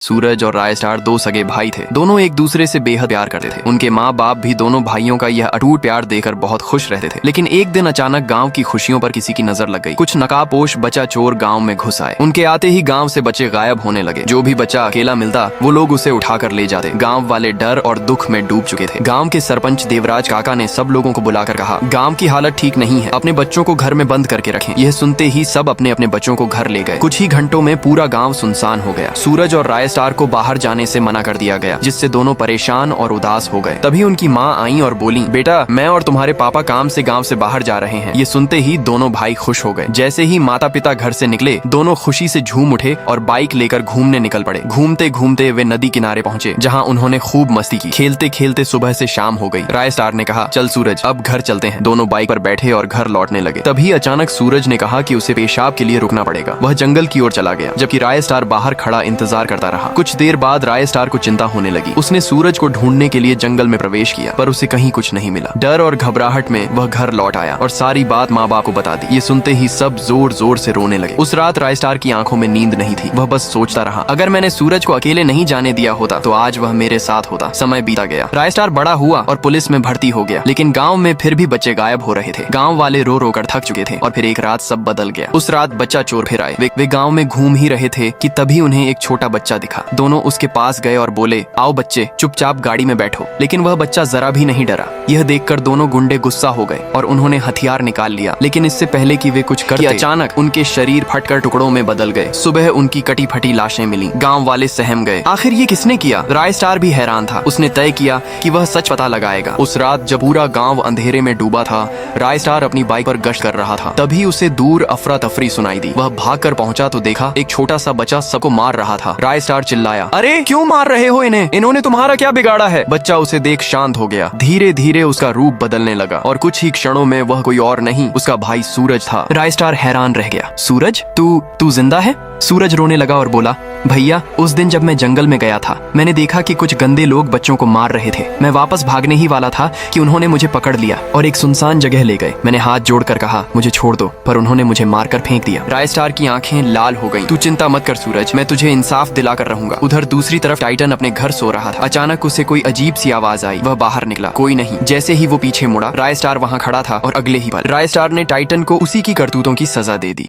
सूरज और राय स्टार दो सगे भाई थे। दोनों एक दूसरे से बेहद प्यार करते थे। उनके माँ बाप भी दोनों भाइयों का यह अटूट प्यार देखकर बहुत खुश रहते थे। लेकिन एक दिन अचानक गांव की खुशियों पर किसी की नजर लग गई। कुछ नकाबपोश बच्चा चोर गांव में घुस आए। उनके आते ही गांव से बच्चे गायब होने लगे। जो भी बच्चा अकेला मिलता वो लोग उसे उठाकर ले जाते। गाँव वाले डर और दुख में डूब चुके थे। गाँव के सरपंच देवराज काका ने सब लोगों को बुलाकर कहा, गाँव की हालत ठीक नहीं है, अपने बच्चों को घर में बंद करके रखें। यह सुनते ही सब अपने अपने बच्चों को घर ले गए। कुछ ही घंटों में पूरा गाँव सुनसान हो गया। सूरज और राय स्टार को बाहर जाने से मना कर दिया गया, जिससे दोनों परेशान और उदास हो गए। तभी उनकी माँ आई और बोली, बेटा मैं और तुम्हारे पापा काम से गांव से बाहर जा रहे हैं। ये सुनते ही दोनों भाई खुश हो गए। जैसे ही माता पिता घर से निकले, दोनों खुशी से झूम उठे और बाइक लेकर घूमने निकल पड़े। घूमते घूमते वे नदी किनारे पहुंचे, जहां उन्होंने खूब मस्ती की। खेलते खेलते सुबह से शाम हो गई। राय स्टार ने कहा, चल सूरज अब घर चलते हैं। दोनों बाइक पर बैठे और घर लौटने लगे। तभी अचानक सूरज ने कहा कि उसे पेशाब के लिए रुकना पड़ेगा। वह जंगल की ओर चला गया, जबकि राय स्टार बाहर खड़ा इंतजार करता रहा। कुछ देर बाद राय स्टार को चिंता होने लगी। उसने सूरज को ढूंढने के लिए जंगल में प्रवेश किया, पर उसे कहीं कुछ नहीं मिला। डर और घबराहट में वह घर लौट आया और सारी बात माँ बाप को बता दी। ये सुनते ही सब जोर जोर से रोने लगे। उस रात राय स्टार की आंखों में नींद नहीं थी। वह बस सोचता रहा, अगर मैंने सूरज को अकेले नहीं जाने दिया होता तो आज वह मेरे साथ होता। समय बीता गया। राय स्टार बड़ा हुआ और पुलिस में भर्ती हो गया। लेकिन गाँव में फिर भी बच्चे गायब हो रहे थे। गाँव वाले रो रो कर थक चुके थे और फिर एक रात सब बदल गया। उस रात बच्चा चोर फिर आए। वे गाँव में घूम ही रहे थे कि तभी उन्हें एक छोटा बच्चा दिखा। दोनों उसके पास गए और बोले, आओ बच्चे चुपचाप गाड़ी में बैठो। लेकिन वह बच्चा जरा भी नहीं डरा। यह देखकर दोनों गुंडे गुस्सा हो गए और उन्होंने हथियार निकाल लिया। लेकिन इससे पहले कि वे कुछ करते, अचानक उनके शरीर फटकर टुकड़ों में बदल गए। सुबह उनकी कटी फटी लाशें मिली। गांव वाले सहम गए। आखिर ये किसने किया? राय स्टार भी हैरान था। उसने तय किया कि वह सच पता लगाएगा। उस रात जब पूरा गाँव अंधेरे में डूबा था, राय स्टार अपनी बाइक पर गश्त कर रहा था। तभी उसे दूर अफरा तफरी सुनाई दी। वह भागकर पहुंचा तो देखा एक छोटा सा बच्चा सबको मार रहा था। राय स्टार चिल्लाया, अरे क्यों मार रहे हो इन्हें? इन्होंने तुम्हारा क्या बिगाड़ा है? बच्चा उसे देख शांत हो गया। धीरे धीरे उसका रूप बदलने लगा और कुछ ही क्षणों में वह कोई और नहीं, उसका भाई सूरज था। राय स्टार हैरान रह गया। सूरज, तू जिंदा है? सूरज रोने लगा और बोला, भैया उस दिन जब मैं जंगल में गया था, मैंने देखा कि कुछ गंदे लोग बच्चों को मार रहे थे। मैं वापस भागने ही वाला था कि उन्होंने मुझे पकड़ लिया और एक सुनसान जगह ले गए। मैंने हाथ जोड़कर कहा, मुझे छोड़ दो, पर उन्होंने मुझे मारकर फेंक दिया। राय स्टार की आंखें लाल हो गईं। तू चिंता मत कर सूरज, मैं तुझे इंसाफ दिलाकर रहूंगा। उधर दूसरी तरफ टाइटन अपने घर सो रहा था। अचानक उसे कोई अजीब सी आवाज आई। वह बाहर निकला, कोई नहीं। जैसे ही वो पीछे मुड़ा, राय स्टार वहाँ खड़ा था और अगले ही पल राय स्टार ने टाइटन को उसी की करतूतों की सजा दे दी।